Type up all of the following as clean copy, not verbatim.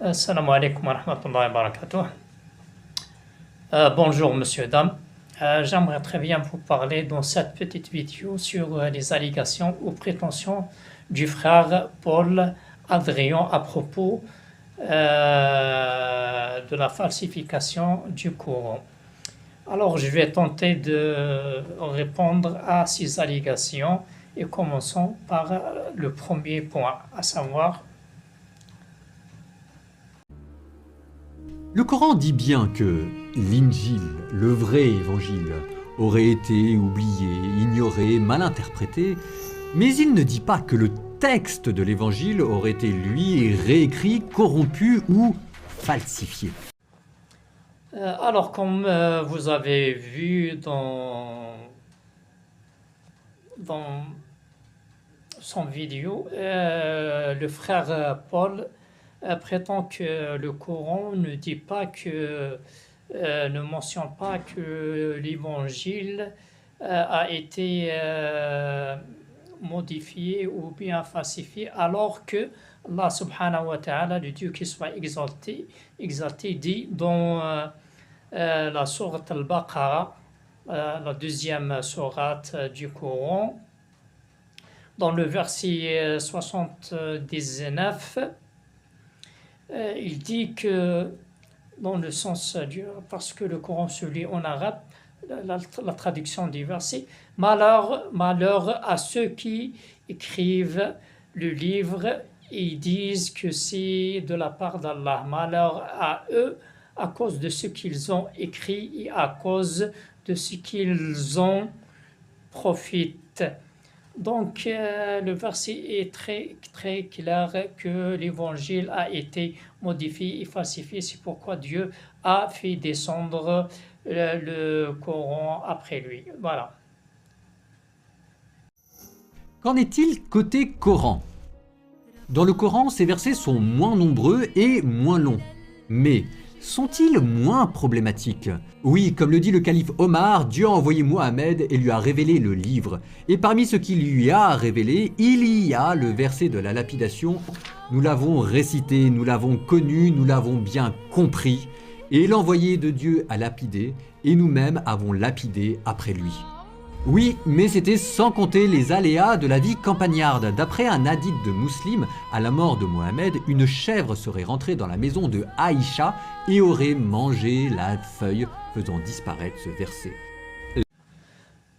Assalamu alaikum wa rahmatullahi wa barakatuh. Bonjour monsieur, dame. J'aimerais très bien vous parler dans cette petite vidéo sur les allégations ou prétentions du frère Paul Adrian à propos de la falsification du Coran. Alors je vais tenter de répondre à ces allégations et commençons par le premier point, à savoir. Le Coran dit bien que l'Injil, le vrai évangile, aurait été oublié, ignoré, mal interprété, mais il ne dit pas que le texte de l'évangile aurait été lui réécrit, corrompu ou falsifié. Alors, comme vous avez vu dans son vidéo, le frère Paul prétend que le Coran ne dit pas ne mentionne pas que l'évangile a été modifié ou bien falsifié, alors que Allah subhanahu wa ta'ala, le Dieu qui soit exalté dit dans la sourate Al-Baqarah, la deuxième sourate du Coran, dans le verset 79, il dit que, dans le sens parce que le Coran se lit en arabe, la traduction du verset, malheur à ceux qui écrivent le livre et disent que c'est de la part d'Allah. Malheur à eux à cause de ce qu'ils ont écrit et à cause de ce qu'ils en profitent. Donc le verset est très, très clair que l'évangile a été modifié et falsifié. C'est pourquoi Dieu a fait descendre le Coran après lui. Voilà. Qu'en est-il côté Coran? Dans le Coran, ces versets sont moins nombreux et moins longs. Mais sont-ils moins problématiques? Oui, comme le dit le calife Omar, Dieu a envoyé Mohammed et lui a révélé le livre. Et parmi ce qu'il lui a révélé, il y a le verset de la lapidation. Nous l'avons récité, nous l'avons connu, nous l'avons bien compris. Et l'envoyé de Dieu a lapidé, et nous-mêmes avons lapidé après lui. Oui, mais c'était sans compter les aléas de la vie campagnarde. D'après un hadith de Muslim, à la mort de Mohammed, une chèvre serait rentrée dans la maison de Aïcha et aurait mangé la feuille, faisant disparaître ce verset.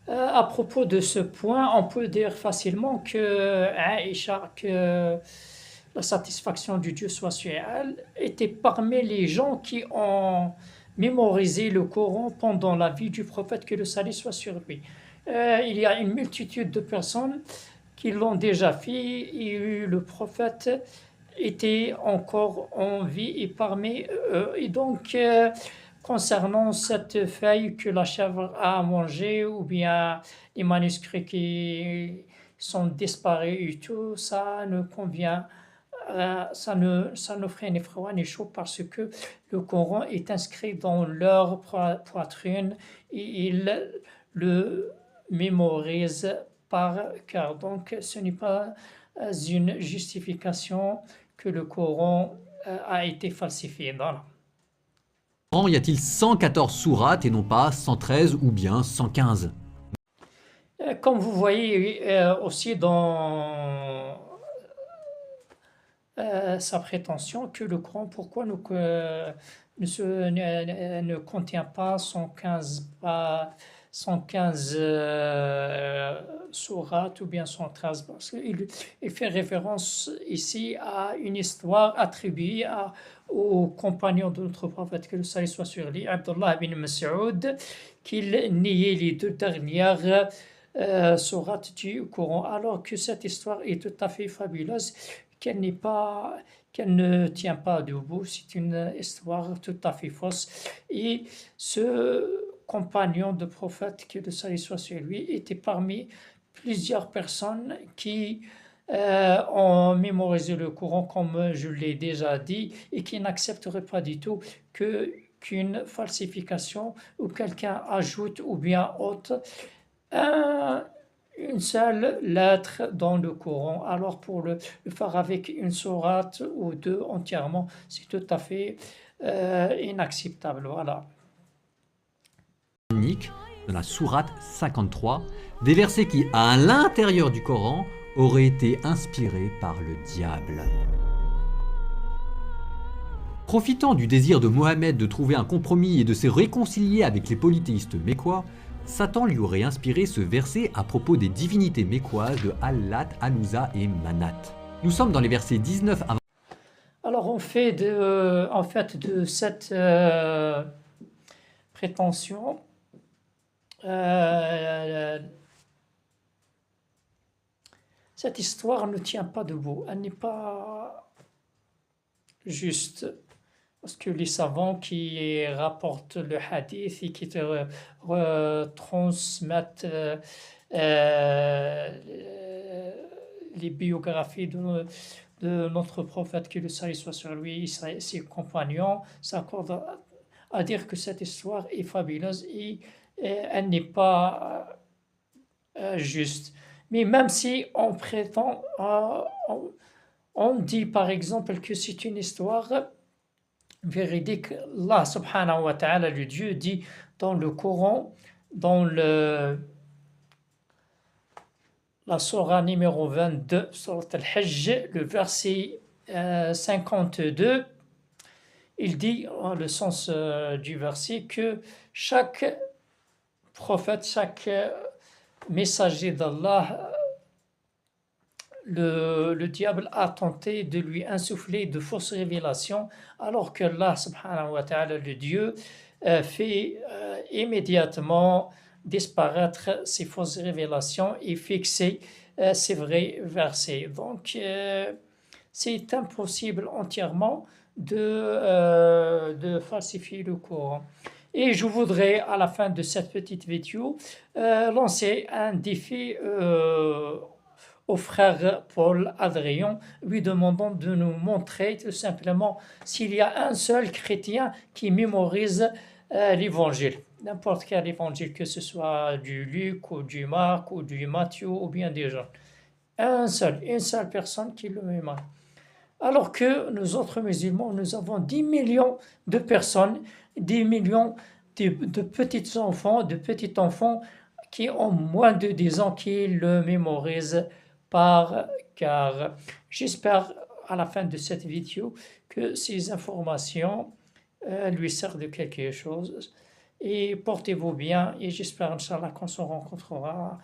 À propos de ce point, on peut dire facilement que Aïcha, que la satisfaction du Dieu soit sur elle, était parmi les gens qui ont mémorisé le Coran pendant la vie du prophète, que le salut soit sur lui. Il y a une multitude de personnes qui l'ont déjà fait et le prophète était encore en vie et parmi eux. Et donc, concernant cette feuille que la chèvre a mangée ou bien les manuscrits qui sont disparus et tout, ça ne convient, ça ne ferait ni froid ni chaud parce que le Coran est inscrit dans leur poitrine et ils le mémorisent par cœur. Donc ce n'est pas une justification que le Coran a été falsifié. Voilà. En y a-t-il 114 sourates et non pas 113 ou bien 115? Comme vous voyez aussi dans sa prétention que le Coran, pourquoi ne contient pas 115 sourates ou bien 113, parce qu'il fait référence ici à une histoire attribuée au compagnon de notre prophète, que le salut soit sur lui, Abdullah bin Mas'ud, qu'il niait les deux dernières sourates du Coran, alors que cette histoire est tout à fait fabuleuse, qu'elle ne tient pas debout, c'est une histoire tout à fait fausse. Et ce compagnon de prophète, que le salut soit sur lui, était parmi plusieurs personnes qui ont mémorisé le Coran, comme je l'ai déjà dit, et qui n'accepteraient pas du tout qu'une falsification ou quelqu'un ajoute ou bien ôte une seule lettre dans le Coran. Alors pour le faire avec une sourate ou deux entièrement, c'est tout à fait inacceptable. Voilà. Unique dans la sourate 53, des versets qui, à l'intérieur du Coran, auraient été inspirés par le diable. Profitant du désir de Mohammed de trouver un compromis et de se réconcilier avec les polythéistes mécois, Satan lui aurait inspiré ce verset à propos des divinités mécoises de Al-Lat, Al-Uzza et Manat. Nous sommes dans les versets 19 à 20. Alors on fait en fait de cette prétention cette histoire ne tient pas debout, elle n'est pas juste, parce que les savants qui rapportent le hadith et qui te transmettent les biographies de notre prophète, que le salut soit sur lui, et ses compagnons, s'accordent à dire que cette histoire est fabuleuse et elle n'est pas juste. Mais même si on prétend, on dit par exemple que c'est une histoire véridique, Allah subhanahu wa ta'ala, le Dieu, dit dans le Coran, dans la surah numéro 22, surat al-Hajj, le verset 52, il dit, en le sens du verset, que chaque prophète, chaque messager d'Allah, le diable a tenté de lui insuffler de fausses révélations, alors que Allah subhanahu wa ta'ala, le Dieu, fait immédiatement disparaître ces fausses révélations et fixer ces vrais versets. Donc c'est impossible entièrement de falsifier le Coran. Et je voudrais, à la fin de cette petite vidéo, lancer un défi au frère Paul Adrien, lui demandant de nous montrer tout simplement s'il y a un seul chrétien qui mémorise l'évangile. N'importe quel évangile, que ce soit du Luc ou du Marc ou du Matthieu ou bien des Jean. Une seule personne qui le mémorise. Alors que nous autres musulmans, nous avons 10 millions de personnes, 10 millions de petits enfants qui ont moins de 10 ans qui le mémorisent par cœur. J'espère à la fin de cette vidéo que ces informations lui servent de quelque chose. Et portez-vous bien et j'espère, Inch'Allah, qu'on se rencontrera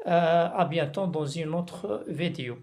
à bientôt dans une autre vidéo.